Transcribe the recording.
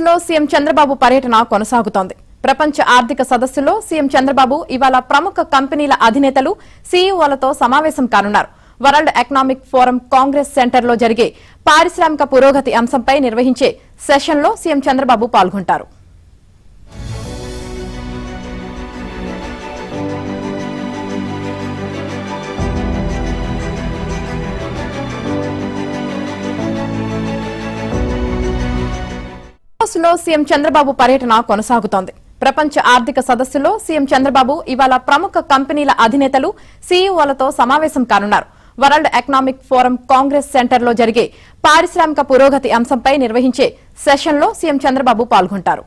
లో సీఎం చంద్రబాబు పర్యటన కొనసాగుతోంది. ప్రపంచ ఆర్థిక సదస్సులో సీఎం చంద్రబాబు ఇవాళ ప్రముఖ కంపెనీల అధినేతలు సీఈఓలతో సమావేశం కానున్నారు. వరల్డ్ ఎకనామిక్ ఫోరం కాంగ్రెస్ సెంటర్లో జరిగే పారిశ్రామిక పురోగతి అంశంపై నిర్వహించే సెషన్లో సీఎం చంద్రబాబు పాల్గొంటారు. లో సీఎం చంద్రబాబు పర్యటన కొనసాగుతోంది. ప్రపంచ ఆర్థిక సదస్సులో సీఎం చంద్రబాబు ఇవాళ ప్రముఖ కంపెనీల అధినేతలు సీఈఓలతో సమావేశం కానున్నారు. వరల్డ్ ఎకనామిక్ ఫోరం కాంగ్రెస్ సెంటర్లో జరిగే పారిశ్రామిక పురోగతి అంశంపై నిర్వహించే సెషన్లో సీఎం చంద్రబాబు పాల్గొంటారు.